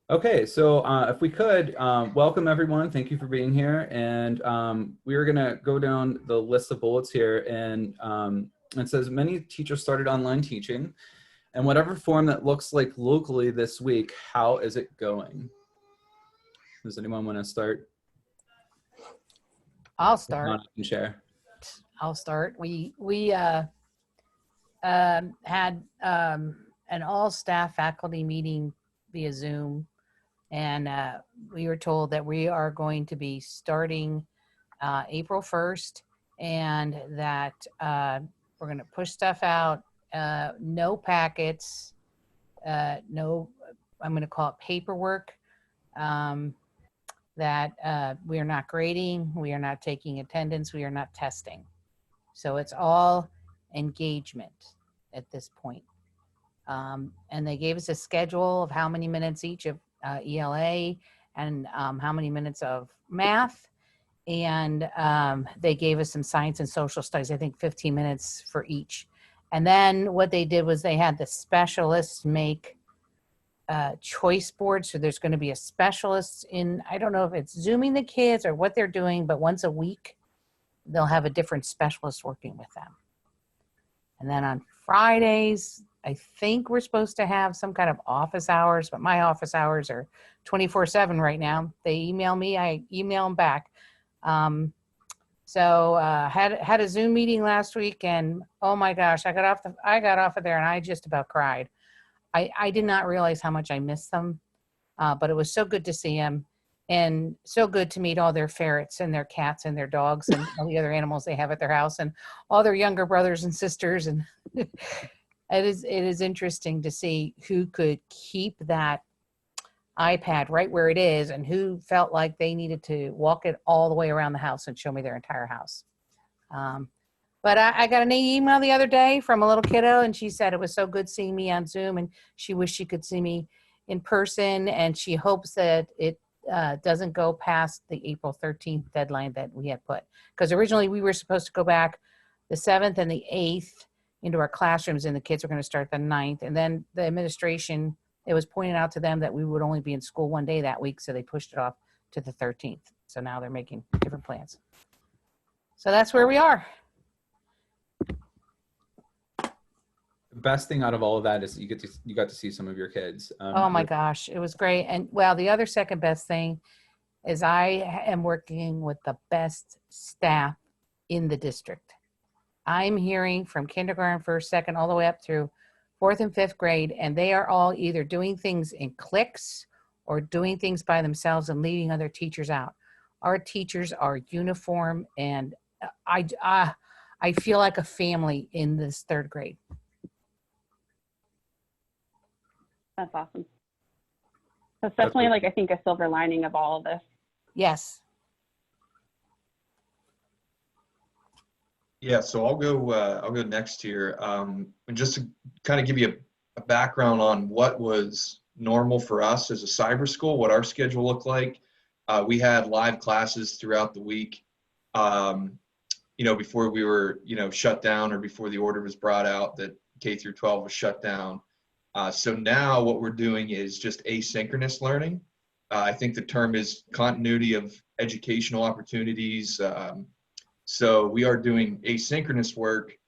Okay, so if we could, welcome everyone. Thank you for being here. And we are going to go down the list of bullets here. And it says many teachers started online teaching. And whatever form that looks like locally this week, how is it going? Does anyone want to start? I'll If not, start. I can share. I'll start. We had an all staff faculty meeting via Zoom, and we were told that we are going to be starting April 1st, and that we're going to push stuff out. No packets. No, I'm going to call it paperwork. That we are not grading, we are not taking attendance, we are not testing. So it's all engagement at this point. And they gave us a schedule of how many minutes each of ELA and how many minutes of math. And they gave us some science and social studies, I think 15 minutes for each. And then what they did was they had the specialists make choice board. So there's going to be a specialist in, I don't know if it's Zooming the kids or what they're doing, but once a week, they'll have a different specialist working with them. And then on Fridays, I think we're supposed to have some kind of office hours, but my office hours are 24/7 right now. They email me, I email them back. Had a Zoom meeting last week, and oh my gosh, I got off of there and I just about cried. I did not realize how much I missed them, but it was so good to see them and so good to meet all their ferrets and their cats and their dogs and all the other animals they have at their house and all their younger brothers and sisters. And it is interesting to see who could keep that iPad right where it is and who felt like they needed to walk it all the way around the house and show me their entire house. But I got an email the other day from a little kiddo, and she said it was so good seeing me on Zoom, and she wished she could see me in person, and she hopes that it doesn't go past the April 13th deadline that we had put. Because originally we were supposed to go back the 7th and the 8th into our classrooms, and the kids were going to start the 9th. And then the administration, it was pointed out to them that we would only be in school one day that week, so they pushed it off to the 13th. So now they're making different plans. So that's where we are. The best thing out of all of that is you got to see some of your kids. Oh my gosh, it was great. And well, the other second best thing is I am working with the best staff in the district. I'm hearing from kindergarten, first, second, all the way up through fourth and fifth grade, and they are all either doing things in cliques or doing things by themselves and leaving other teachers out. Our teachers are uniform, and I feel like a family in this third grade. That's awesome. That's definitely like, I think, a silver lining of all of this. Yes. Yeah, so I'll go next here. And just to kind of give you a background on what was normal for us as a cyber school, what our schedule looked like. We had live classes throughout the week, before we were, shut down, or before the order was brought out that K through 12 was shut down. So now what we're doing is just asynchronous learning. I think the term is continuity of educational opportunities. So we are doing asynchronous work,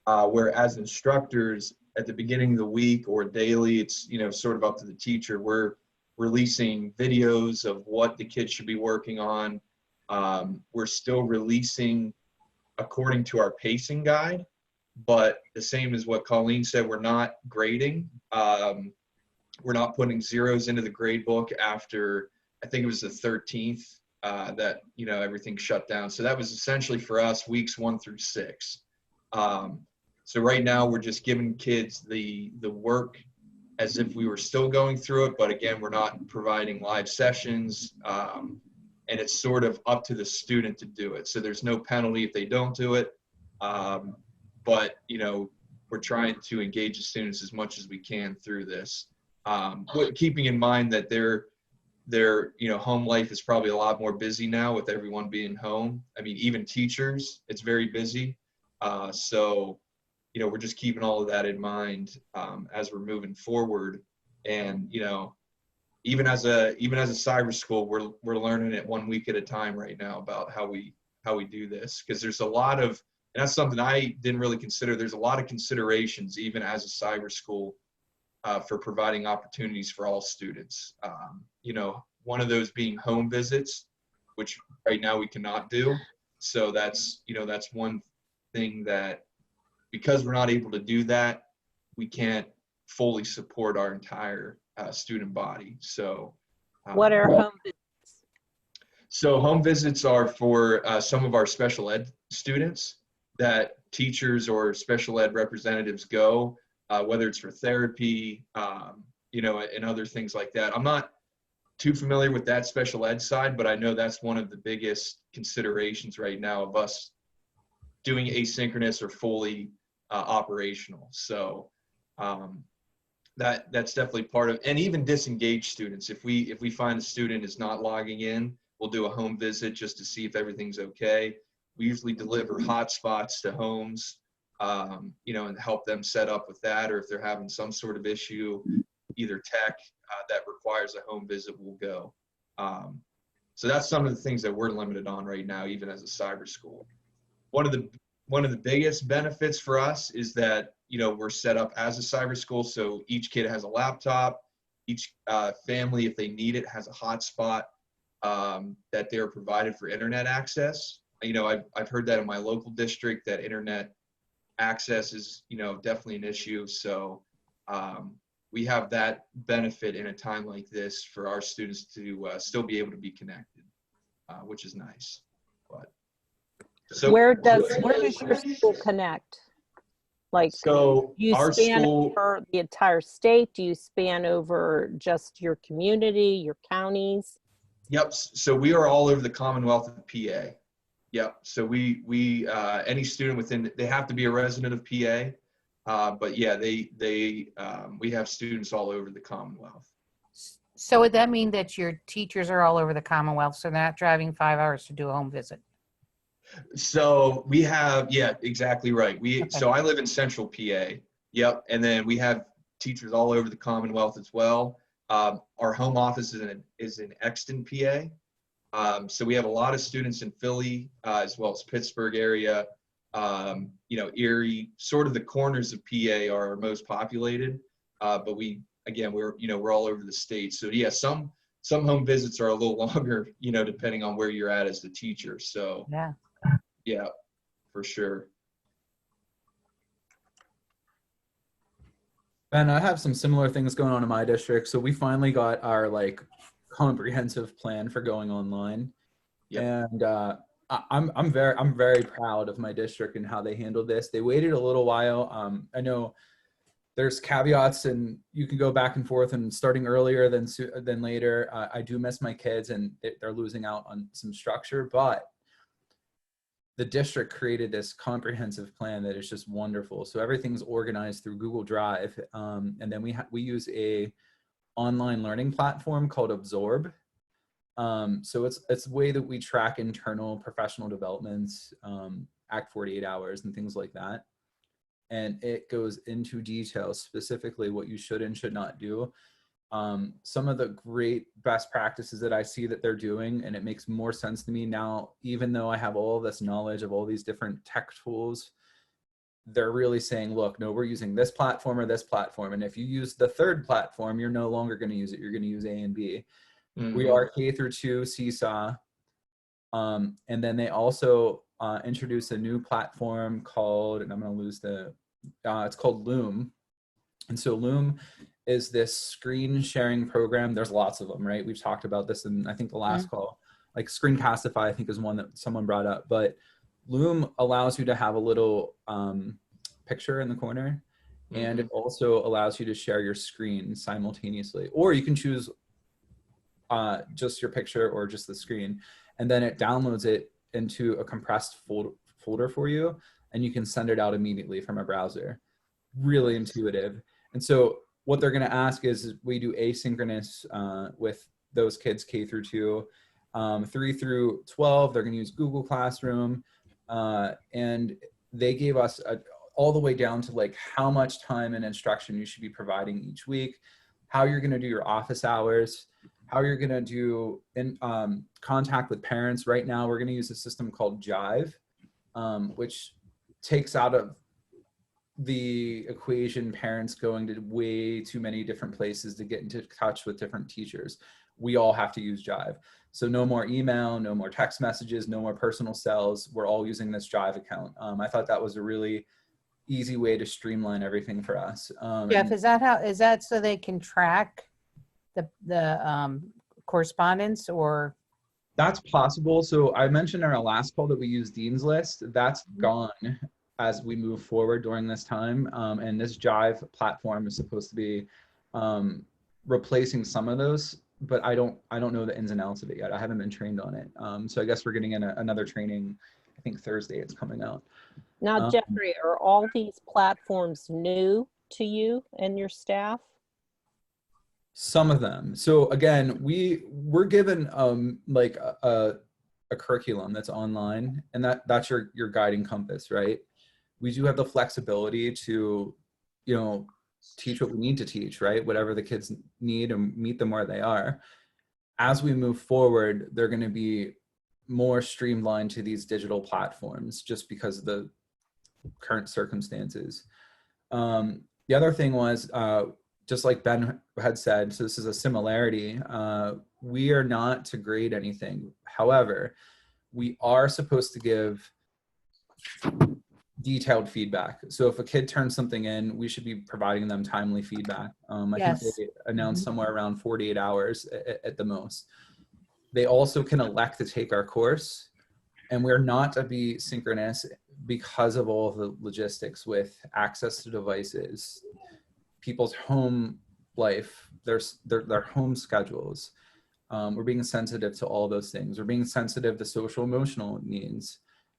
where as instructors at the beginning of the week or daily, it's, sort of up to the teacher. We're releasing videos of what the kids should be working on. We're still releasing according to our pacing guide. But the same as what Colleen said, we're not grading. We're not putting zeros into the grade book after, I think it was the 13th that, everything shut down. So that was essentially for us weeks 1 through 6. So right now we're just giving kids the work as if we were still going through it. But again, we're not providing live sessions. And it's sort of up to the student to do it. So there's no penalty if they don't do it. But, we're trying to engage the students as much as we can through this. Keeping in mind that their home life is probably a lot more busy now with everyone being home. I mean, even teachers, it's very busy. So, we're just keeping all of that in mind as we're moving forward. And, even as a cyber school, we're learning it 1 week at a time right now about how we do this, because there's a lot of, and that's something I didn't really consider. There's a lot of considerations even as a cyber school for providing opportunities for all students. You know, one of those being home visits, which right now we cannot do. So that's, you know, that's one thing that, because we're not able to do that, we can't fully support our entire student body. So What are home visits? so home visits are for some of our special ed students that teachers or special ed representatives go, whether it's for therapy, you know, and other things like that. I'm not too familiar with that special ed side, but I know that's one of the biggest considerations right now of us doing asynchronous or fully operational. So that's definitely part of, and even disengaged students. If we find a student is not logging in, we'll do a home visit just to see if everything's okay. We usually deliver hotspots to homes, you know, and help them set up with that, or if they're having some sort of issue, either tech that requires a home visit, will go. So that's some of the things that we're limited on right now, even as a cyber school. One of the biggest benefits for us is that, you know, we're set up as a cyber school, so each kid has a laptop. Each family, if they need it, has a hotspot that they're provided for internet access. You know, I've heard that in my local district, that internet access is, you know, definitely an issue. So we have that benefit in a time like this for our students to still be able to be connected, which is nice. But so Where does your school connect? Like, so you our span school, over the entire state? Do you span over just your community, your counties? yep. So we are all over the Commonwealth of PA. Yep. So we any student within, they have to be a resident of PA. But yeah, we have students all over the Commonwealth. So would that mean that your teachers are all over the Commonwealth, so they're not driving 5 hours to do a home visit? So we have, yeah, exactly right. Okay. So I live in central PA. Yep. And then we have teachers all over the Commonwealth as well. Our home office is in Exton, PA. So we have a lot of students in Philly, as well as Pittsburgh area. You know, Erie, sort of the corners of PA are our most populated. But we're all over the state. So yeah, some home visits are a little longer, you know, depending on where you're at as the teacher. So yeah, for sure. Ben, I have some similar things going on in my district. So we finally got our like comprehensive plan for going online. Yep. And I'm very proud of my district and how they handled this. They waited a little while. I know there's caveats and you can go back and forth, and starting earlier than later. I do miss my kids, and they're losing out on some structure, but the district created this comprehensive plan that is just wonderful. So everything's organized through Google Drive. And then we use a online learning platform called Absorb. So it's a way that we track internal professional developments, Act 48 hours and things like that. And it goes into detail, specifically what you should and should not do. Some of the great best practices that I see that they're doing, and it makes more sense to me now, even though I have all this knowledge of all these different tech tools, they're really saying, look, no, we're using this platform or this platform. And if you use the third platform, you're no longer going to use it. You're going to use A and B. Mm-hmm. We are K-2 Seesaw. And then they also introduced a new platform called, and I'm going to lose it's called Loom. And so Loom is this screen sharing program. There's lots of them, right? We've talked about this in, I think, the last call. Like Screencastify, I think, is one that someone brought up. But Loom allows you to have a little picture in the corner. Mm-hmm. And it also allows you to share your screen simultaneously. Or you can choose just your picture or just the screen. And then it downloads it into a compressed folder for you. And you can send it out immediately from a browser. Really intuitive. And so what they're going to ask is we do asynchronous with those kids K-2. 3 through 12, they're going to use Google Classroom. And they gave us all the way down to like how much time and instruction you should be providing each week. how you're going to do your office hours, how you're going to do in contact with parents. Right now, we're going to use a system called Jive, which takes out of the equation parents going to way too many different places to get into touch with different teachers. We all have to use Jive. So no more email, no more text messages, no more personal cells. We're all using this Jive account. I thought that was a really easy way to streamline everything for us. Jeff, is that so they can track the correspondence, or? That's possible. So I mentioned in our last call that we use Dean's List. That's gone as we move forward during this time. And this Jive platform is supposed to be replacing some of those, but I don't know the ins and outs of it yet. I haven't been trained on it. So I guess we're getting in another training. I think Thursday it's coming out. Now, Jeffrey, are all these platforms new to you and your staff? Some of them. So again, we're given like a curriculum that's online, and that's your guiding compass, right? We do have the flexibility to, teach what we need to teach, right? Whatever the kids need, and meet them where they are. As we move forward, they're going to be more streamlined to these digital platforms just because of the current circumstances. The other thing was, just like Ben had said, so this is a similarity, we are not to grade anything. However, we are supposed to give detailed feedback. So if a kid turns something in, we should be providing them timely feedback. I think they announced somewhere around 48 hours at the most. They also can elect to take our course, and we're not to be synchronous because of all of the logistics with access to devices, people's home life, their home schedules. We're being sensitive to all those things. We're being sensitive to social emotional needs.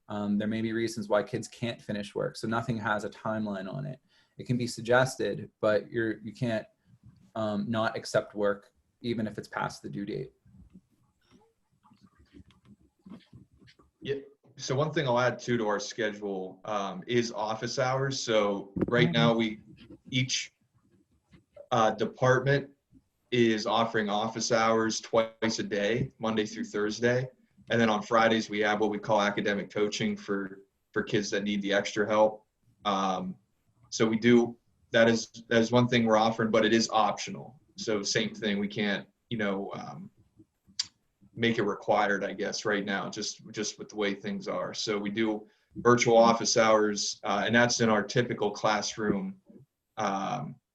There may be reasons why kids can't finish work, so nothing has a timeline on it. It can be suggested, but you can't not accept work even if it's past the due date. Yeah. So one thing I'll add to our schedule is office hours. So right now each department is offering office hours twice a day, Monday through Thursday. And then on Fridays, we have what we call academic coaching for kids that need the extra help. So we do, that is one thing we're offering, but it is optional. So same thing, we can't, make it required, I guess, right now, just with the way things are. So we do virtual office hours, and that's in our typical classroom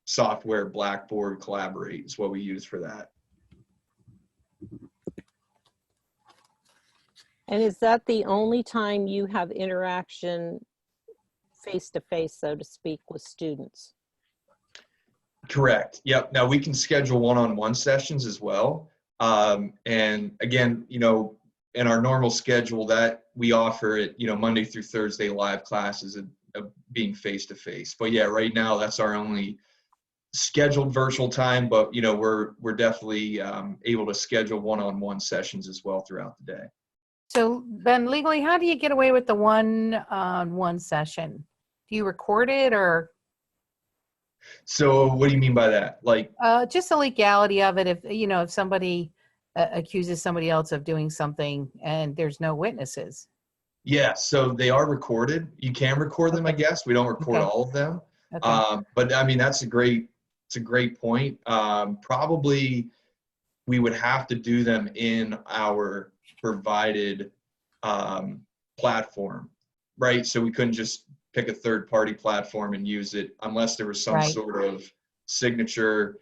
software. Blackboard, Collaborate is what we use for that. And is that the only time you have interaction face-to-face, so to speak, with students? Correct. Yep. Now we can schedule one-on-one sessions as well. And again, in our normal schedule that we offer it, Monday through Thursday live classes of being face-to-face. But yeah, right now that's our only scheduled virtual time, but we're definitely able to schedule one-on-one sessions as well throughout the day. So Ben, legally, how do you get away with the one-on-one session? Do you record it, or? So what do you mean by that? Like, just the legality of it. If somebody accuses somebody else of doing something and there's no witnesses. Yeah, so they are recorded. You can record them, I guess. We don't record all of them. Okay. But I mean, it's a great point. Probably we would have to do them in our provided platform, right? So we couldn't just pick a third-party platform and use it unless there was some sort of signature.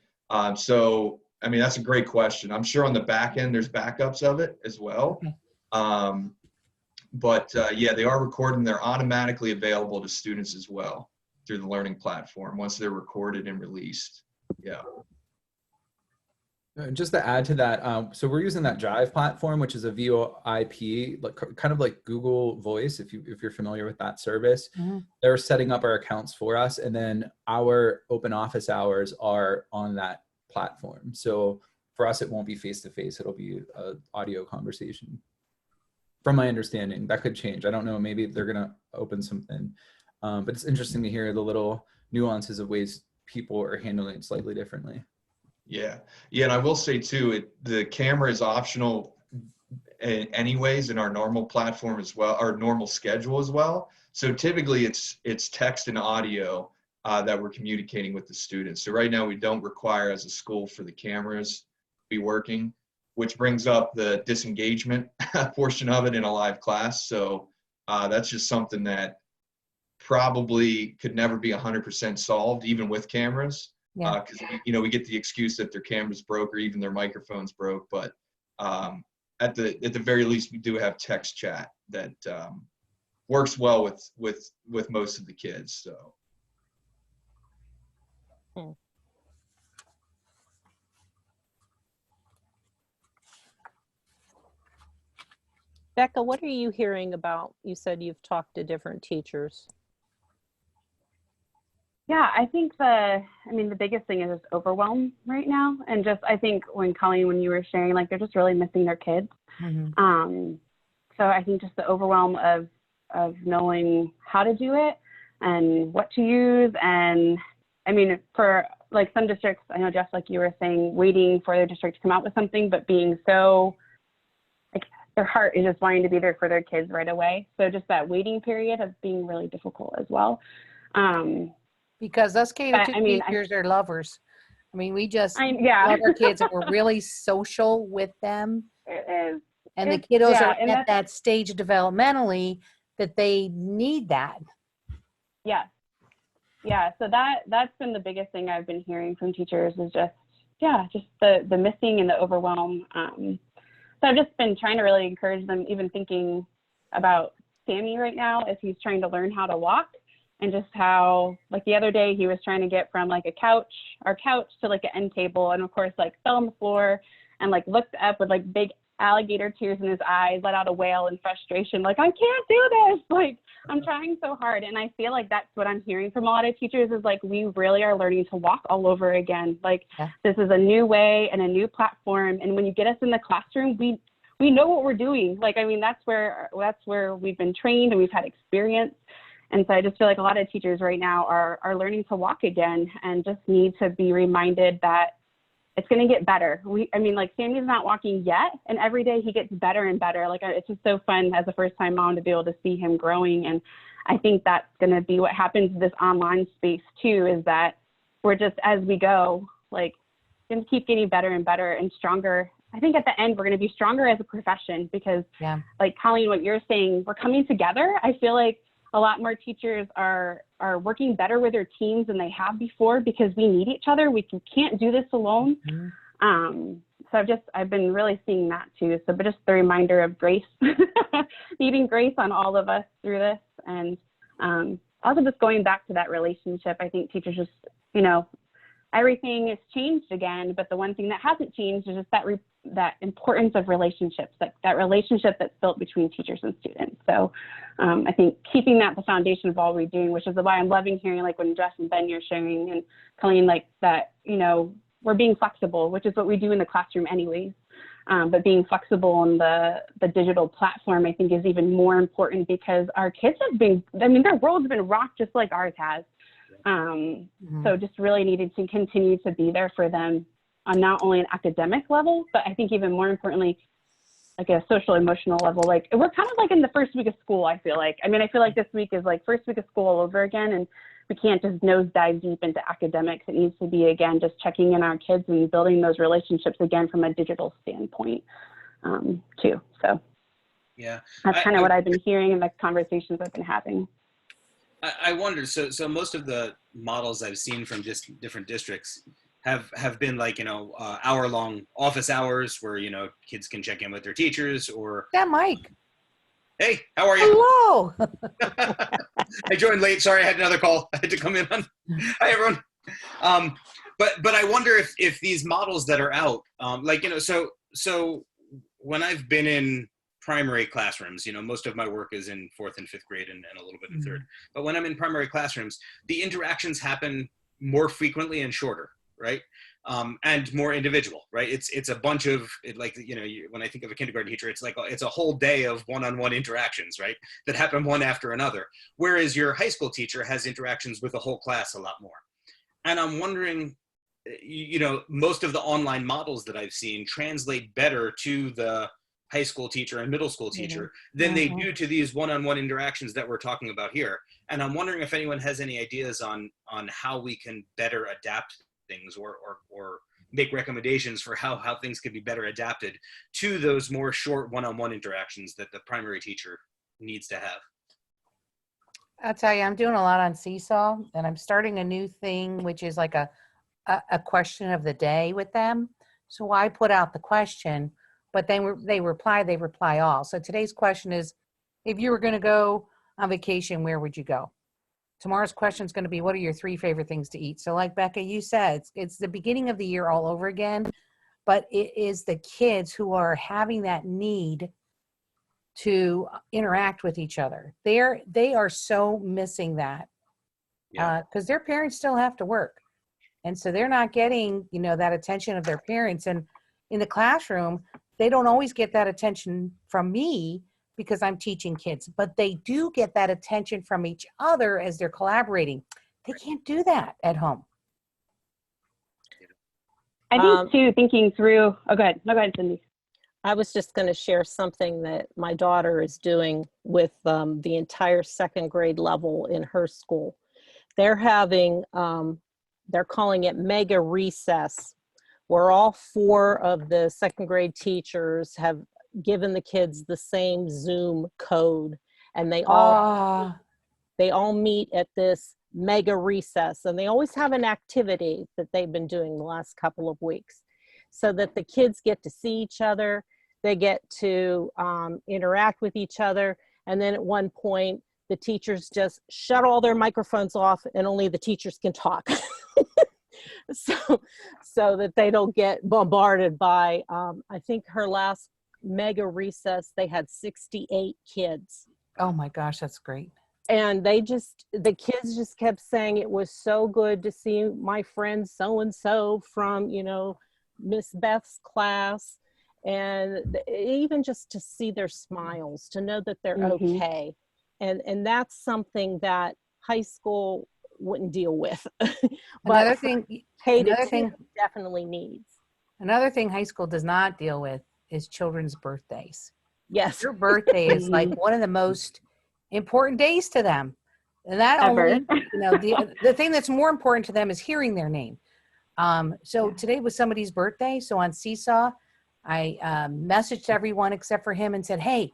So, I mean, that's a great question. I'm sure on the back end there's backups of it as well. Okay. But yeah, they are recorded and they're automatically available to students as well through the learning platform once they're recorded and released. Yeah. Just to add to that, so we're using that Jive platform, which is a VoIP, kind of like Google Voice, if you're familiar with that service. Mm-hmm. They're setting up our accounts for us, and then our open office hours are on that platform. So for us, it won't be face-to-face, it'll be an audio conversation. From my understanding, that could change. I don't know, maybe they're gonna open something. But it's interesting to hear the little nuances of ways people are handling it slightly differently. Yeah. Yeah. And I will say too, the camera is optional anyways in our normal platform as well, our normal schedule as well. So typically it's text and audio that we're communicating with the students. So right now we don't require as a school for the cameras to be working, which brings up the disengagement portion of it in a live class. So that's just something that probably could never be 100% solved, even with cameras. Yeah. Because we get the excuse that their cameras broke or even their microphones broke, but at the very least, we do have text chat that works well with most of the kids. So. Becca, what are you hearing about? You said you've talked to different teachers. Yeah, I think the biggest thing is just overwhelm right now. And just, I think when Colleen, when you were sharing, like, they're just really missing their kids. Mm-hmm. So I think just the overwhelm of knowing how to do it and what to use. And I mean, for like some districts, I know, Jeff, like you were saying, waiting for their district to come out with something, but being so, like, their heart is just wanting to be there for their kids right away. So just that waiting period of being really difficult as well. Because us K-2 I mean, teachers are lovers. I mean, we just yeah. love our kids and we're really social with them. It is. And the It's- kiddos yeah, are and at that stage developmentally that they need that. Yeah. Yeah. So that's been the biggest thing I've been hearing from teachers is just the missing and the overwhelm. So I've just been trying to really encourage them, even thinking about Sammy right now as he's trying to learn how to walk, and just how, like, the other day he was trying to get from like our couch to like an end table, and of course like fell on the floor and like looked up with like big alligator tears in his eyes, let out a wail in frustration, like, I can't do this, like, I'm trying so hard. And I feel like that's what I'm hearing from a lot of teachers is like, we really are learning to walk all over again. Like, This is a new way and a new platform. And when you get us in the classroom, we know what we're doing. Like, I mean, that's where we've been trained and we've had experience. And so I just feel like a lot of teachers right now are learning to walk again and just need to be reminded that it's going to get better. Like, Sammy's not walking yet, and every day he gets better and better. Like, it's just so fun as a first-time mom to be able to see him growing. And I think that's going to be what happens in this online space too, is that we're just, as we go, like, going to keep getting better and better and stronger. I think at the end, we're going to be stronger as a profession because, like, Colleen, what you're saying, we're coming together. I feel like a lot more teachers are working better with their teams than they have before because we need each other. We can't do this alone. So I've been really seeing that too. So, but just the reminder of grace, needing grace on all of us through this. And also just going back to that relationship, I think teachers just, everything has changed again, but the one thing that hasn't changed is just that importance of relationships, that relationship that's built between teachers and students. So I think keeping that the foundation of all we're doing, which is why I'm loving hearing, like, when Jess and Ben, you're sharing, and Colleen, like, that, we're being flexible, which is what we do in the classroom anyways. But being flexible on the digital platform, I think, is even more important because our kids their world's been rocked just like ours has. So just really needed to continue to be there for them on not only an academic level, but I think even more importantly, like a social emotional level. Like, we're kind of like in the first week of school, I feel like. I feel like this week is like first week of school all over again, and we can't just nosedive deep into academics. It needs to be, again, just checking in our kids and building those relationships again from a digital standpoint too. So yeah, that's kind of what I've been hearing in the conversations I've been having. I wonder, so most of the models I've seen from just different districts have been like, hour-long office hours where, kids can check in with their teachers or... Yeah, Mike. Hey, how are you? Hello. I joined late. Sorry, I had another call I had to come in on. Hi, everyone. But I wonder if these models that are out, so when I've been in primary classrooms, most of my work is in 4th and 5th grade and a little bit in 3rd. But when I'm in primary classrooms, the interactions happen more frequently and shorter, right? And more individual, right? It's a bunch of, when I think of a kindergarten teacher, it's a whole day of one-on-one interactions, right? That happen one after another. Whereas your high school teacher has interactions with the whole class a lot more. And I'm wondering, you know, most of the online models that I've seen translate better to the high school teacher and middle school teacher than they do to these one-on-one interactions that we're talking about here. And I'm wondering if anyone has any ideas on how we can better adapt things or make recommendations for how things could be better adapted to those more short one-on-one interactions that the primary teacher needs to have. I'll tell you, I'm doing a lot on Seesaw, and I'm starting a new thing, which is like a question of the day with them. So I put out the question, but then they reply all. So today's question is, if you were going to go on vacation, where would you go? Tomorrow's question is going to be, what are your 3 favorite things to eat? So like Becca, you said, it's the beginning of the year all over again, but it is the kids who are having that need to interact with each other. They are so missing that because their parents still have to work. And so they're not getting, you know, that attention of their parents. And in the classroom, they don't always get that attention from me because I'm teaching kids, but they do get that attention from each other as they're collaborating. They can't do that at home. I think too, thinking through, go ahead, Cindy. I was just going to share something that my daughter is doing with the entire 2nd grade level in her school. They're having, they're calling it mega recess, where all 4 of the 2nd grade teachers have given the kids the same Zoom code, and they all meet at this mega recess, and they always have an activity that they've been doing the last couple of weeks, so that the kids get to see each other, they get to interact with each other, and then at one point the teachers just shut all their microphones off and only the teachers can talk. so that they don't get bombarded by I think her last mega recess they had 68 kids. Oh my gosh, that's great. And the kids just kept saying it was so good to see my friend so and so from, you know, Miss Beth's class, and even just to see their smiles, to know that they're okay. And that's something that high school wouldn't deal with. But Another thing definitely needs. Another thing high school does not deal with is children's birthdays. Yes. Your birthday is like one of the most important days to them. And that Ever. only, you know, the thing that's more important to them is hearing their name. So today was somebody's birthday. So on Seesaw, I messaged everyone except for him and said, hey,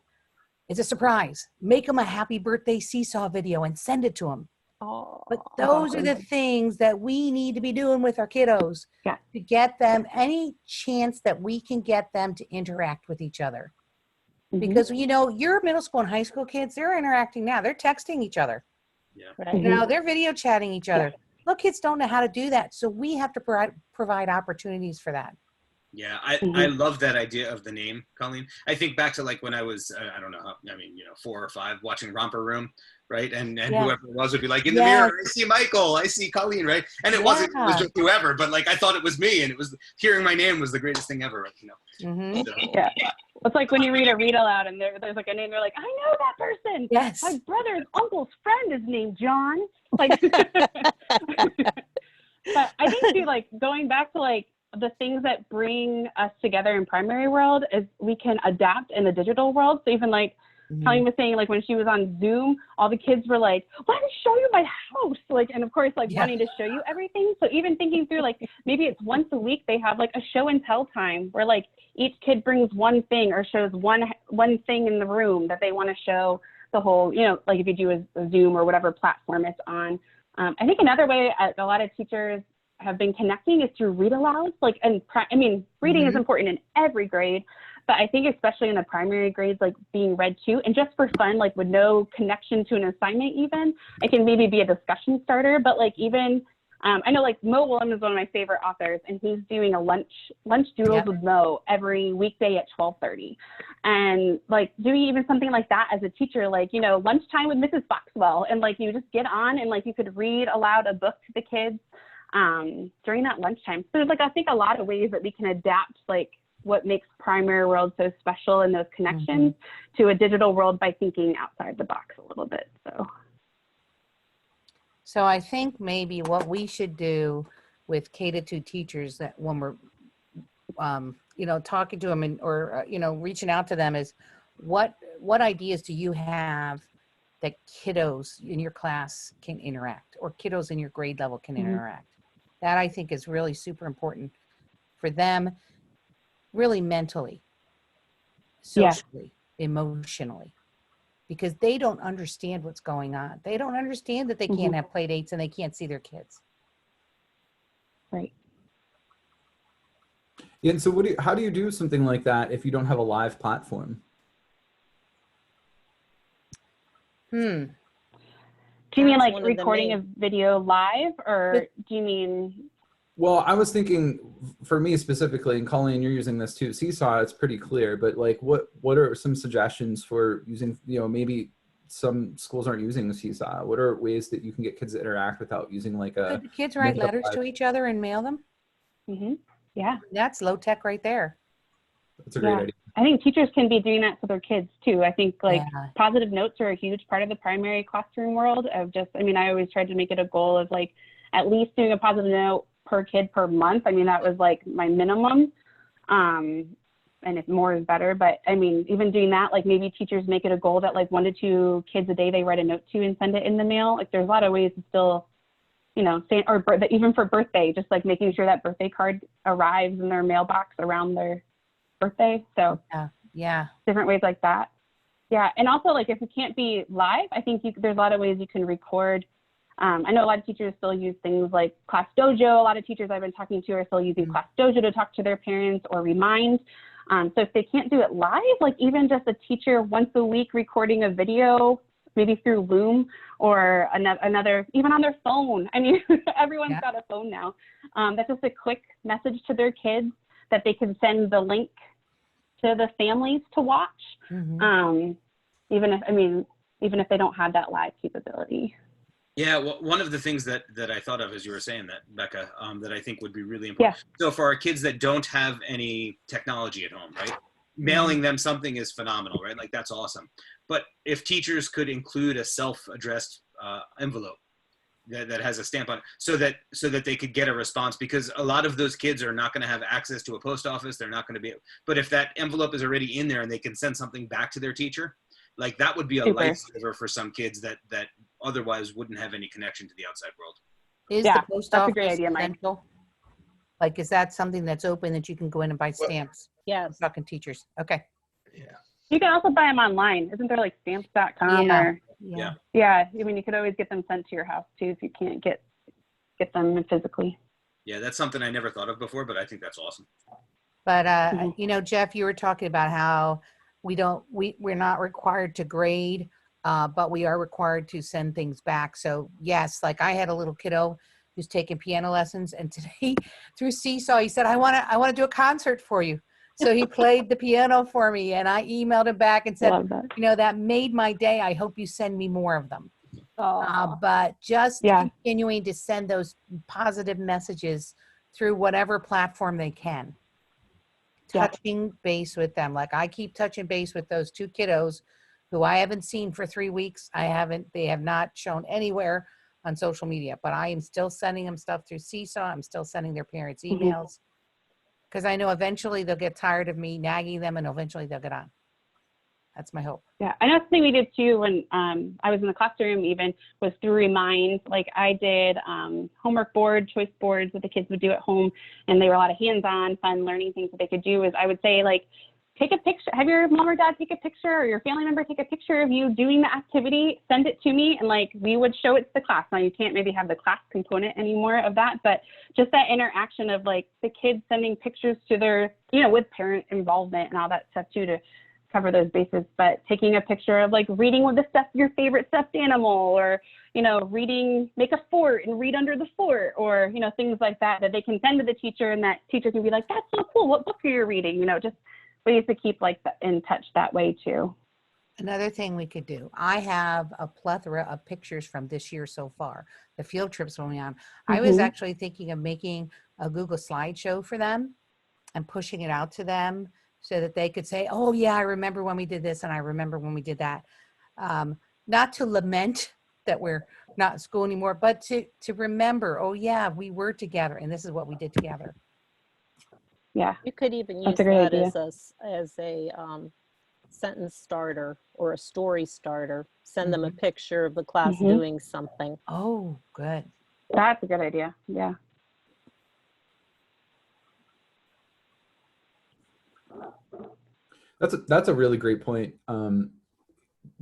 it's a surprise. Make him a happy birthday Seesaw video and send it to him. But those are the things that we need to be doing with our kiddos to get them any chance that we can get them to interact with each other. Because, you know, your middle school and high school kids, they're interacting now. They're texting each other. Right. You know, they're video chatting each other. Little kids don't know how to do that. So we have to provide opportunities for that. Yeah, I love that idea of the name, Colleen. I think back to like when I was, I don't know, I mean, you know, 4 or 5 watching Romper Room, right? And whoever it was would be like, in the mirror, I see Michael, I see Colleen, right? And it wasn't, it was just whoever, but like I thought it was me, and it was, hearing my name was the greatest thing ever, you know? So. Yeah. It's like when you read a read aloud and there's like a name, you're like, I know that person. Yes. My brother's uncle's friend is named John. Like, but I think too, like going back to like the things that bring us together in primary world is we can adapt in the digital world. So even like Colleen was saying, like when she was on Zoom, all the kids were like, let me show you my house. Like, and of course, like wanting to show you everything. So even thinking through, like, maybe it's once a week, they have like a show and tell time where like each kid brings one thing or shows one thing in the room that they want to show the whole, you know, like if you do a Zoom or whatever platform it's on. I think another way a lot of teachers have been connecting is through read alouds. Like, and I mean, reading is important in every grade, but I think especially in the primary grades, like being read to, and just for fun, like with no connection to an assignment even, it can maybe be a discussion starter, but like even, I know like Mo Willem is one of my favorite authors, and he's doing a lunch doodles with Mo every weekday at 12:30. And like doing even something like that as a teacher, like, you know, lunchtime with Mrs. Foxwell, and like you just get on and like you could read aloud a book to the kids during that lunchtime. So there's like, I think a lot of ways that we can adapt like what makes primary world so special and those connections to a digital world by thinking outside the box a little bit. So I think maybe what we should do with K-2 teachers that when we're, you know, talking to them or, you know, reaching out to them is what ideas do you have that kiddos in your class can interact or kiddos in your grade level can interact? That I think is really super important for them, really mentally, socially, emotionally, because they don't understand what's going on. They don't understand that they can't have play dates and they can't see their kids. Right. Yeah, and so how do you do something like that if you don't have a live platform? Do you mean That's like one of the recording a main- video live, or do you mean? Well, I was thinking for me specifically, and Colleen, you're using this too. Seesaw, it's pretty clear, but like what are some suggestions for using, you know, maybe some schools aren't using the Seesaw. What are ways that you can get kids to interact without using like a Could the kids write letters to each other and mail them? Yeah. That's low tech right there. That's a great idea. I think teachers can be doing that to their kids too. I think like Yeah. positive notes are a huge part of the primary classroom world of just, I mean, I always tried to make it a goal of like at least doing a positive note per kid per month. I mean, that was like my minimum. And if more is better, but I mean, even doing that, like maybe teachers make it a goal that like 1 to 2 kids a day they write a note to and send it in the mail. Like there's a lot of ways to still, you know, even for birthday, just like making sure that birthday card arrives in their mailbox around their birthday. So Yeah. different ways like that. Yeah. And also like if it can't be live, I think there's a lot of ways you can record. I know a lot of teachers still use things like Class Dojo. A lot of teachers I've been talking to are still using Class Dojo to talk to their parents or remind. So if they can't do it live, like even just a teacher once a week recording a video, maybe through Loom or another, even on their phone. I mean, everyone's got a phone now. That's just a quick message to their kids that they can send the link to the families to watch. Even if they don't have that live capability. Yeah, well, one of the things that I thought of as you were saying that, Becca, that I think would be really important. So for our kids that don't have any technology at home, right? Mailing them something is phenomenal, right? Like that's awesome. But if teachers could include a self-addressed envelope that has a stamp on it so that they could get a response, because a lot of those kids are not going to have access to a post office. They're not going to be, but if that envelope is already in there and they can send something back to their teacher, like that would be a lifesaver for some kids that otherwise wouldn't have any connection to the outside world. Is the post office a great idea, Mike. essential? Like, is that something that's open that you can go in and buy stamps? Yes. I'm talking teachers. Okay. Yeah. You can also buy them online. Isn't there like stamps.com or? Yeah. Yeah. I mean, you could always get them sent to your house too if you can't get them physically. Yeah, that's something I never thought of before, but I think that's awesome. But, you know, Jeff, you were talking about how we're not required to grade, but we are required to send things back. So yes, like I had a little kiddo who's taking piano lessons, and today through Seesaw, he said, I want to do a concert for you. So he played the piano for me, and I emailed him back and said, you know, that made my day. I hope you send me more of them. But just continuing to send those positive messages through whatever platform they can. Touching base with them. Like I keep touching base with those 2 kiddos who I haven't seen for 3 weeks. They have not shown anywhere on social media, but I am still sending them stuff through Seesaw. I'm still sending their parents emails because I know eventually they'll get tired of me nagging them and eventually they'll get on. That's my hope. Yeah, I know something we did too when I was in the classroom even was through Remind. Like I did homework board, choice boards that the kids would do at home, and they were a lot of hands-on, fun learning things that they could do. Is I would say like, take a picture, have your mom or dad take a picture or your family member take a picture of you doing the activity, send it to me, and like we would show it to the class. Now you can't maybe have the class component anymore of that, but just that interaction of like the kids sending pictures to their, you know, with parent involvement and all that stuff too, to cover those bases. But taking a picture of like reading with your favorite stuffed animal, or, you know, reading, make a fort and read under the fort, or, you know, things like that they can send to the teacher, and that teacher can be like, that's so cool. What book are you reading? You know, just ways to keep like in touch that way too. Another thing we could do, I have a plethora of pictures from this year so far, the field trips going on. I was actually thinking of making a Google slideshow for them and pushing it out to them so that they could say, oh yeah, I remember when we did this and I remember when we did that. Not to lament that we're not in school anymore, but to remember, oh yeah, we were together and this is what we did together. Yeah. You could even use That's a great that idea. as a sentence starter or a story starter. Send them a picture of the class doing something. Oh, good. That's a good idea. Yeah. That's a really great point.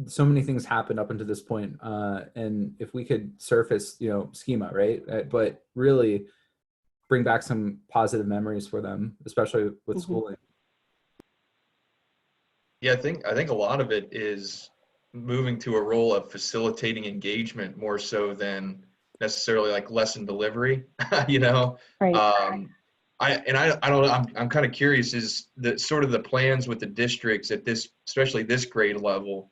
So many things happened up until this point, and if we could surface, schema, right? But really bring back some positive memories for them, especially with schooling. Yeah, I think a lot of it is moving to a role of facilitating engagement more so than necessarily like lesson delivery. Right. I don't know. I'm kind of curious. Is the sort of the plans with the districts at this, especially this grade level,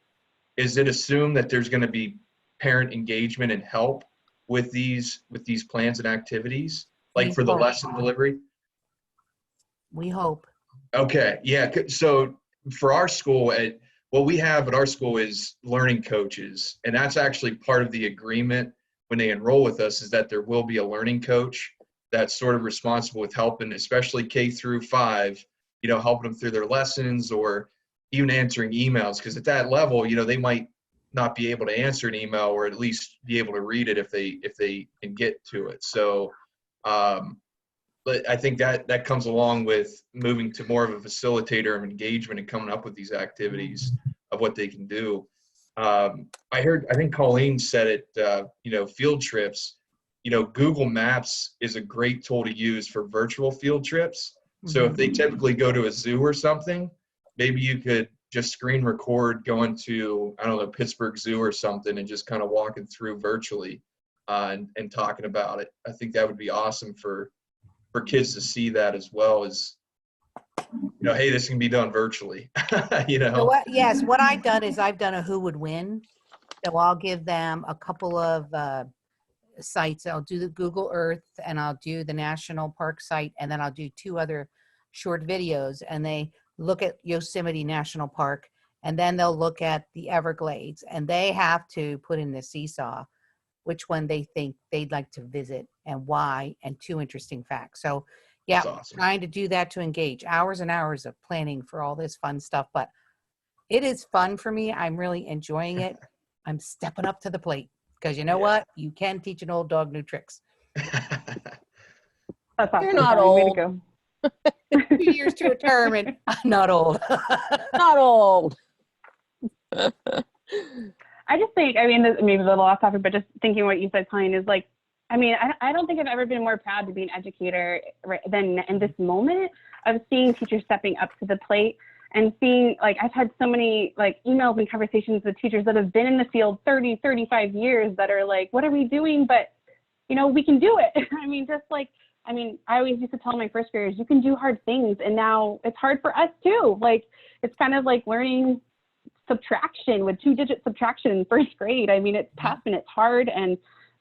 is it assumed that there's going to be parent engagement and help with these plans and activities, like for the lesson delivery? We hope. Okay, yeah. So for our school, what we have at our school is learning coaches, and that's actually part of the agreement when they enroll with us, is that there will be a learning coach that's sort of responsible with helping, especially K through 5, helping them through their lessons or even answering emails. Because at that level, they might not be able to answer an email, or at least be able to read it if they can get to it. So, but I think that comes along with moving to more of a facilitator of engagement and coming up with these activities of what they can do. I think Colleen said it, field trips. Google Maps is a great tool to use for virtual field trips. So if they typically go to a zoo or something, maybe you could just screen record going to, I don't know, Pittsburgh Zoo or something, and just kind of walking through virtually and talking about it. I think that would be awesome for kids to see that, as well as, hey, this can be done virtually. So what I've done is I've done a who would win. So I'll give them a couple of sites. I'll do the Google Earth, and I'll do the National Park site, and then I'll do 2 other short videos, and they look at Yosemite National Park, and then they'll look at the Everglades, and they have to put in the seesaw which one they think they'd like to visit and why, and 2 interesting facts. So yeah, awesome. Trying to do that to engage. Hours and hours of planning for all this fun stuff, but it is fun for me. I'm really enjoying it. I'm stepping up to the plate, because you know what? You can teach an old dog new tricks. That's awesome. You're not old. Way to go. 2 years to a term, and I'm not old. Not old. I just think, this maybe a little off topic, but just thinking what you said, Colleen, is like, I don't think I've ever been more proud to be an educator than in this moment of seeing teachers stepping up to the plate and seeing, like, I've had so many like emails and conversations with teachers that have been in the field 30, 35 years that are like, what are we doing? But, we can do it. I always used to tell my first graders, you can do hard things. And now it's hard for us too. Like, it's kind of like learning subtraction with 2-digit subtraction in first grade. It's tough and it's hard,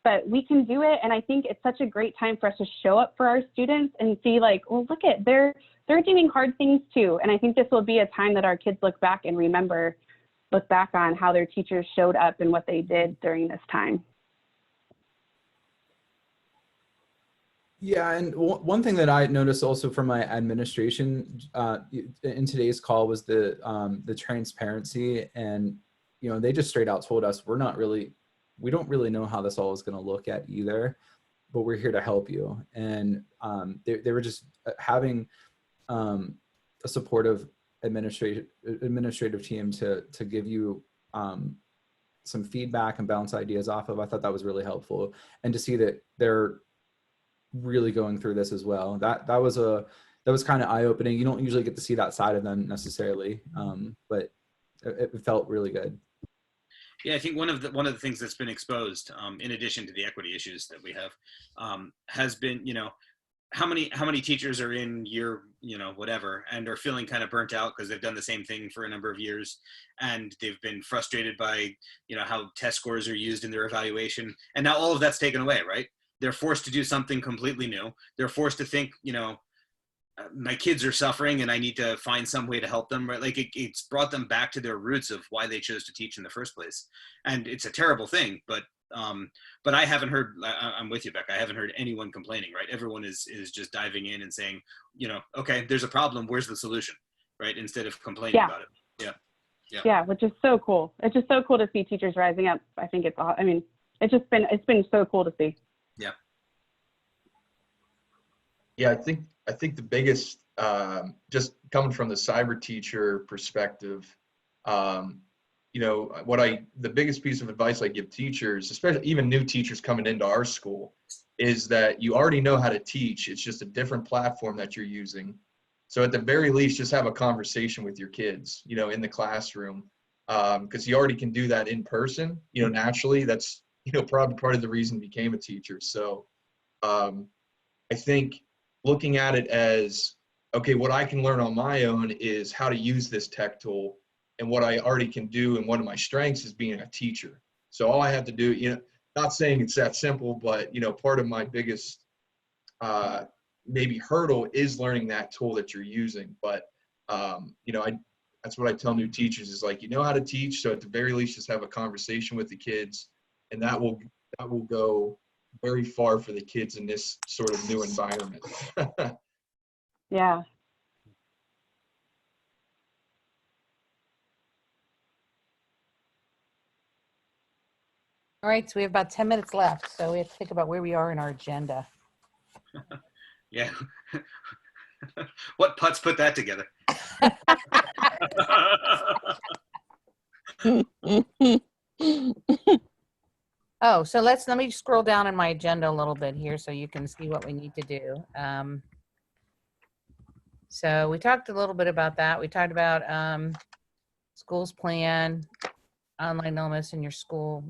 but we can do it. And I think it's such a great time for us to show up for our students and see, like, well, look at, they're doing hard things too. And I think this will be a time that our kids look back and look back on how their teachers showed up and what they did during this time. Yeah, and one thing that I noticed also from my administration in today's call was the transparency, and they just straight out told us we don't really know how this all is going to look at either, but we're here to help you. And they were just having a supportive administrative team to give you some feedback and bounce ideas off of. I thought that was really helpful, and to see that they're really going through this as well. That was kind of eye-opening. You don't usually get to see that side of them necessarily, but it felt really good. Yeah, I think one of the things that's been exposed, in addition to the equity issues that we have, has been, how many teachers are in year, whatever, and are feeling kind of burnt out because they've done the same thing for a number of years, and they've been frustrated by, how test scores are used in their evaluation, and now all of that's taken away, right? They're forced to do something completely new. They're forced to think, my kids are suffering and I need to find some way to help them, right? Like it's brought them back to their roots of why they chose to teach in the first place. And it's a terrible thing, but But I haven't heard, I'm with you, Beck. I haven't heard anyone complaining, right? Everyone is just diving in and saying, you know, okay, there's a problem. Where's the solution, right? Instead of complaining Yeah. about it. Yeah. Yeah. Yeah, which is so cool. It's just so cool to see teachers rising up. I think it's been so cool to see. Yeah. Yeah, I think the biggest, just coming from the cyber teacher perspective, you know, the biggest piece of advice I give teachers, especially even new teachers coming into our school, is that you already know how to teach. It's just a different platform that you're using. So at the very least, just have a conversation with your kids, you know, in the classroom, because you already can do that in person, you know, naturally. That's, you know, probably part of the reason you became a teacher. So I think looking at it as, okay, what I can learn on my own is how to use this tech tool, and what I already can do, and one of my strengths is being a teacher. So all I have to do, you know, not saying it's that simple, but, you know, part of my biggest maybe hurdle is learning that tool that you're using. But, you know, that's what I tell new teachers is like, you know how to teach. So at the very least, just have a conversation with the kids, and that will go very far for the kids in this sort of new environment. Yeah. All right, so we have about 10 minutes left, so we have to think about where we are in our agenda. Yeah. What putz put that together? Oh, so let me scroll down in my agenda a little bit here so you can see what we need to do. So we talked a little bit about that. We talked about schools plan, online illness in your school,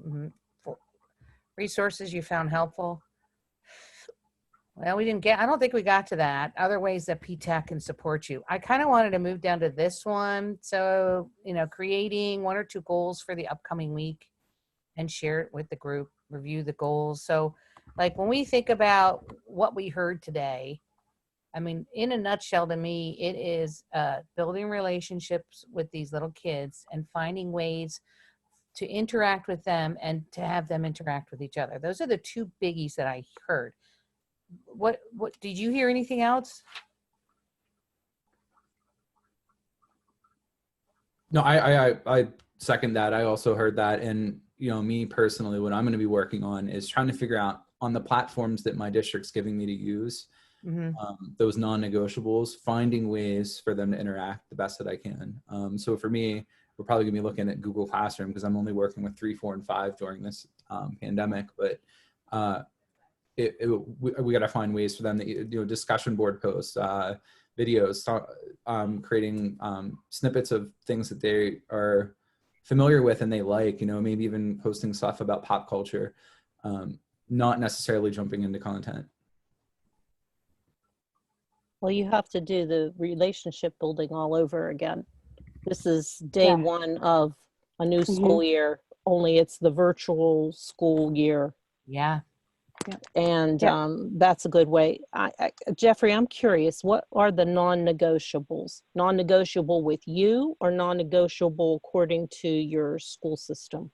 resources you found helpful. Well, I don't think we got to that. Other ways that PTAC can support you. I kind of wanted to move down to this one. So, you know, creating 1 or 2 goals for the upcoming week and share it with the group, review the goals. So like when we think about what we heard today, I mean, in a nutshell, to me, it is building relationships with these little kids and finding ways to interact with them and to have them interact with each other. Those are the 2 biggies that I heard. What did you hear anything else? No, I second that. I also heard that. And, you know, me personally, what I'm going to be working on is trying to figure out on the platforms that my district's giving me to use, those non-negotiables, finding ways for them to interact the best that I can. So for me, we're probably gonna be looking at Google Classroom because I'm only working with 3, 4, and 5 during this pandemic. But we got to find ways for them to, you know, discussion board posts, videos, creating snippets of things that they are familiar with and they like, you know, maybe even posting stuff about pop culture, not necessarily jumping into content. Well, you have to do the relationship building all over again. This is day 1 of a new school year, only it's the virtual school year. Yeah. And that's a good way. Jeffrey, I'm curious, what are the non-negotiables? Non-negotiable with you or non-negotiable according to your school system?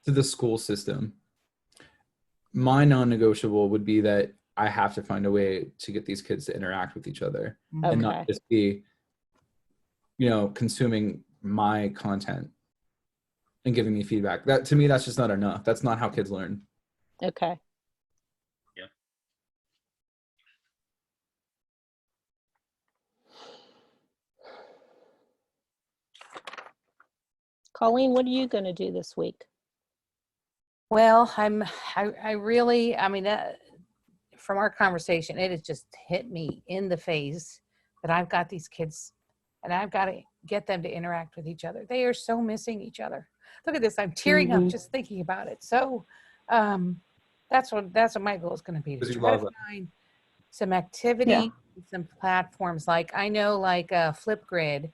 To the school system. My non-negotiable would be that I have to find a way to get these kids to interact with each other and not just be, you know, consuming my content and giving me feedback. That, to me, that's just not enough. That's not how kids learn. Okay. Yeah. Colleen, what are you going to do this week? Well, I really, I mean, from our conversation, it has just hit me in the face that I've got these kids and I've got to get them to interact with each other. They are so missing each other. Look at this. I'm tearing up just thinking about it. So that's what my goal is going to be, to try to find some activity, some platforms. Like I know like Flipgrid,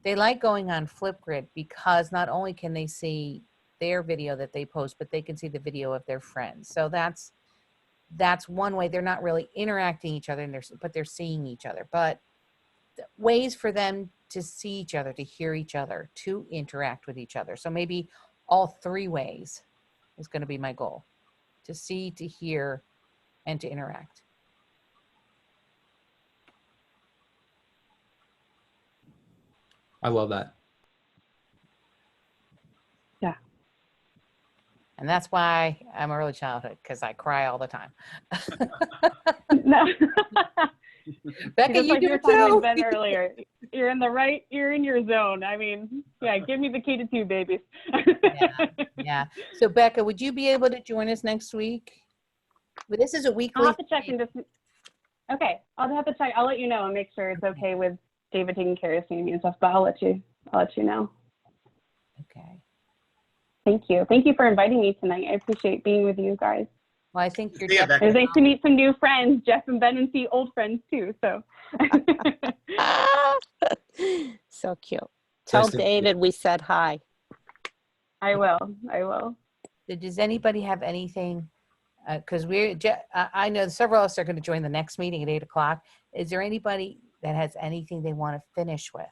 they like going on Flipgrid because not only can they see their video that they post, but they can see the video of their friends. So that's one way. They're not really interacting each other, but they're seeing each other. But ways for them to see each other, to hear each other, to interact with each other. So maybe all 3 ways is going to be my goal, to see, to hear, and to interact. I love that. Yeah. And that's why I'm early childhood, because I cry all the time. No. Becca, Just you like do you were it talking too. with Ben earlier. You're in your zone. I mean, yeah, give me the K-2 babies. Yeah. So Becca, would you be able to join us next week? Well, this is a I'll weekly. have to check and just, okay, I'll have to check. I'll let you know and make sure it's okay with David taking care of Sammy and stuff, but I'll let you know. Okay. Thank you. Thank you for inviting me tonight. I appreciate being with you guys. Well, I think you're See ya, Becca. It was nice to meet some new friends, Jeff and Ben, and see old friends too. So, So cute. Tell Nice to meet you. David we said hi. I will. So does anybody have anything? Because I know several of us are going to join the next meeting at 8 o'clock. Is there anybody that has anything they want to finish with?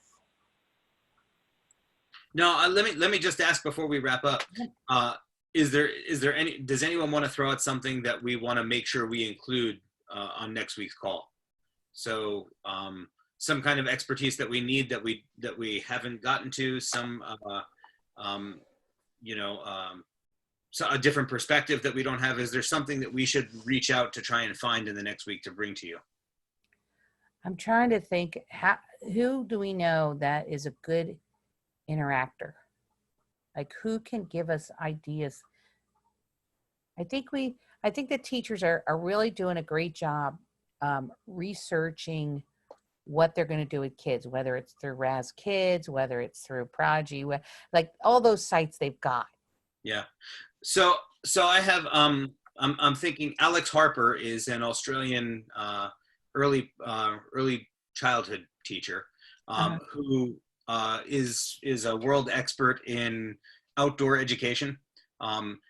No, let me just ask before we wrap up. Is there any? Does anyone want to throw out something that we want to make sure we include on next week's call? So some kind of expertise that we need that we haven't gotten to. Some so a different perspective that we don't have. Is there something that we should reach out to try and find in the next week to bring to you? I'm trying to think, who do we know that is a good interactor? Like, who can give us ideas? I think the teachers are really doing a great job researching what they're going to do with kids, whether it's through Raz Kids, whether it's through Prodigy, like all those sites they've got. Yeah. So I have I'm thinking Alex Harper is an Australian early childhood teacher who is a world expert in outdoor education.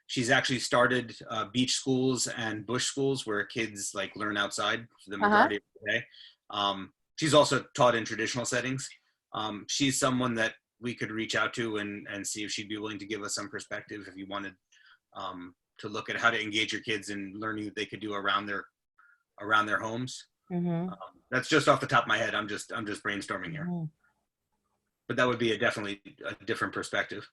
She's actually started beach schools and bush schools where kids like learn outside for the majority of the day. She's also taught in traditional settings. She's someone that we could reach out to and see if she'd be willing to give us some perspective if you wanted to look at how to engage your kids in learning that they could do around their homes. Mm-hmm. That's just off the top of my head. I'm just brainstorming here. Mm-hmm. But that would be definitely a different perspective.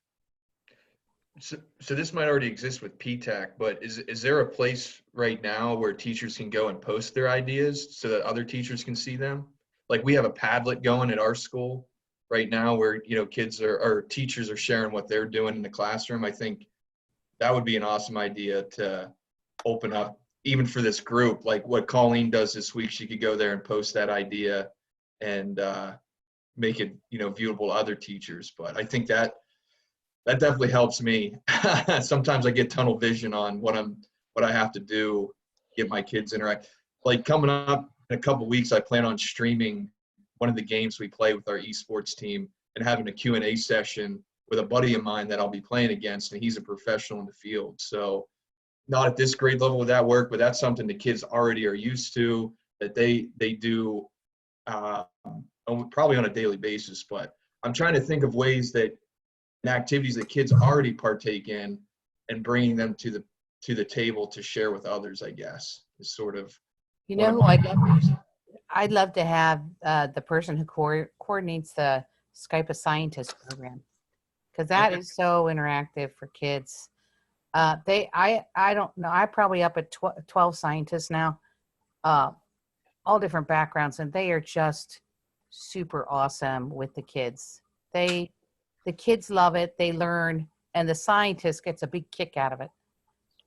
So this might already exist with PTAC, but is there a place right now where teachers can go and post their ideas so that other teachers can see them? Like we have a Padlet going at our school right now where, kids or teachers are sharing what they're doing in the classroom. I think that would be an awesome idea to open up even for this group, like what Colleen does this week. She could go there and post that idea and make it, viewable to other teachers. But I think that definitely helps me. Sometimes I get tunnel vision on what I have to do, get my kids interact. Like coming up in a couple weeks, I plan on streaming one of the games we play with our esports team and having a Q&A session with a buddy of mine that I'll be playing against, and he's a professional in the field. So not at this grade level would that work, but that's something the kids already are used to, that they do probably on a daily basis. But I'm trying to think of ways that activities that kids already partake in and bringing them to the table to share with others, I guess, is sort of. Who I'd love to have the person who coordinates the Skype a Scientist program, because that is so interactive for kids. I don't know. I'm probably up at 12 scientists now, all different backgrounds, and they are just super awesome with the kids. The kids love it. They learn, and the scientist gets a big kick out of it.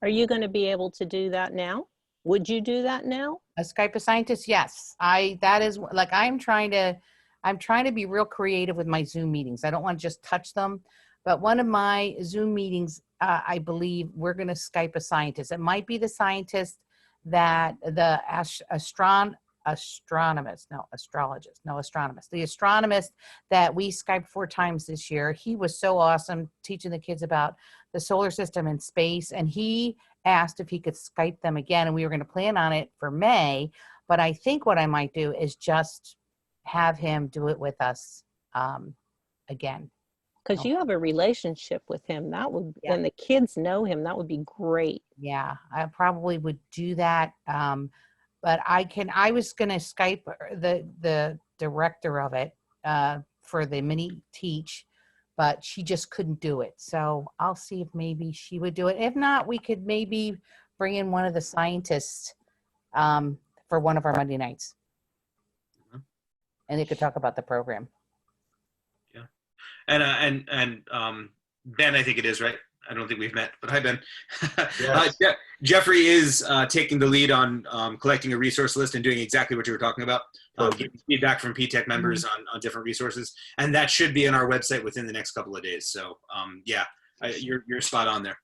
Are you going to be able to do that now? Would you do that now? A Skype a Scientist, yes. That is like I'm trying to be real creative with my Zoom meetings. I don't want to just touch them, but one of my Zoom meetings, I believe we're going to Skype a scientist. It might be the scientist that the astronomist, the astronomist that we Skyped 4 times this year. He was so awesome teaching the kids about the solar system and space. And he asked if he could Skype them again. And we were going to plan on it for May. But I think what I might do is just have him do it with us again. Because you have a relationship with him. That would, Yeah. and the kids know him. That would be great. Yeah, I probably would do that. But I was going to Skype the director of it for the mini teach, but she just couldn't do it. So I'll see if maybe she would do it. If not, we could maybe bring in one of the scientists for one of our Monday nights. And they could talk about the program. Yeah. And Ben, I think it is, right? I don't think we've met, but hi, Ben. Yes. Jeffrey is taking the lead on collecting a resource list and doing exactly what you were talking about. Getting feedback from PTAC members on different resources. And that should be on our website within the next couple of days. So yeah, you're spot on there.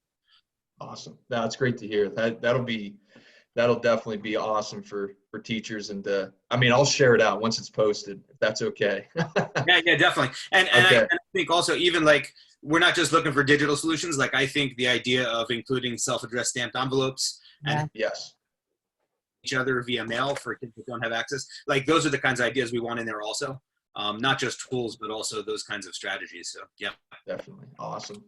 Awesome. That's great to hear. That'll definitely be awesome for teachers. And I mean, I'll share it out once it's posted, if that's okay. Yeah, definitely. And Okay. I think also, even like, we're not just looking for digital solutions. Like, I think the idea of including self-addressed stamped envelopes and Yes. each other via mail for kids that don't have access, like, those are the kinds of ideas we want in there also. Not just tools, but also those kinds of strategies. So yeah. Definitely. Awesome.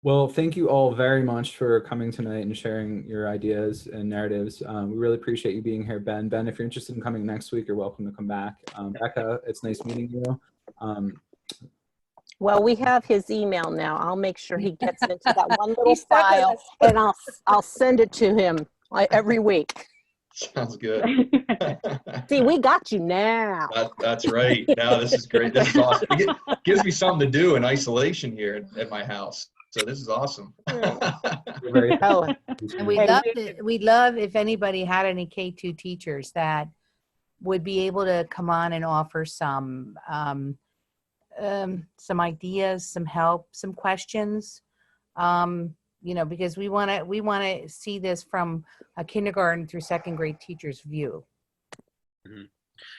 Well, thank you all very much for coming tonight and sharing your ideas and narratives. We really appreciate you being here, Ben. Ben, if you're interested in coming next week, you're welcome to come back. Becca, it's nice meeting you. Well, we have his email now. I'll make sure he gets into that one little He's stuck with file, us. and I'll send it to him every week. Sounds good. See, we got you now. That's right. Now this is great. This is awesome. It gives me something to do in isolation here at my house. So this is awesome. We're very Oh, And we'd love if anybody had any K-2 teachers that would be able to come on and offer some ideas, some help, some questions. Because we want to see this from a kindergarten through second grade teacher's view. Mm-hmm.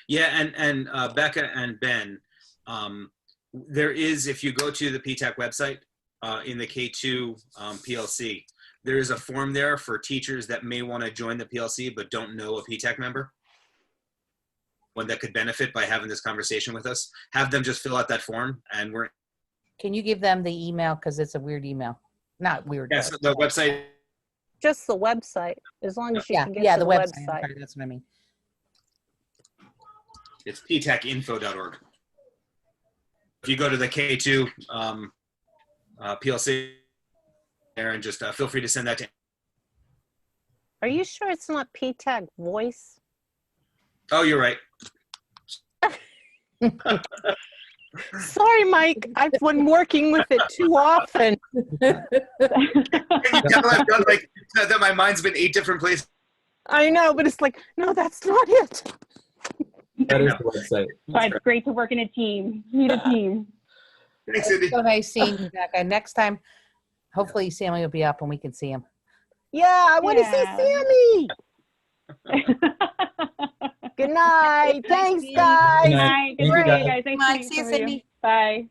Yeah, and Becca and Ben, there is, if you go to the PTAC website in the K-2 PLC, there is a form there for teachers that may want to join the PLC but don't know a PTAC member, one that could benefit by having this conversation with us. Have them just fill out that form, and we're. Can you give them the email, because it's a weird email? Not weird. Yes, the website. just the website, as long as you can get to the the website. website. Sorry, that's what I mean. It's ptacinfo.org. If you go to the K2 PLC there, and just feel free to send that to. Are you sure it's not PTAC voice? Oh, you're right. Sorry, Mike. I've been working with it too often. Can you tell I've done like that? My mind's been 8 different places. I know, but it's like, no, that's not it. That is the website. But it's great to work in a team. Need a team. Thanks, Cindy. So nice seeing you, Becca. Next time, hopefully Sammy will be up and we can see him. Yeah, I want to see Sammy. Good night. Thanks, guys. Good night. Good Thank you, night, guys. guys. Bye. Nice See you, to meet you. Sydney. Bye.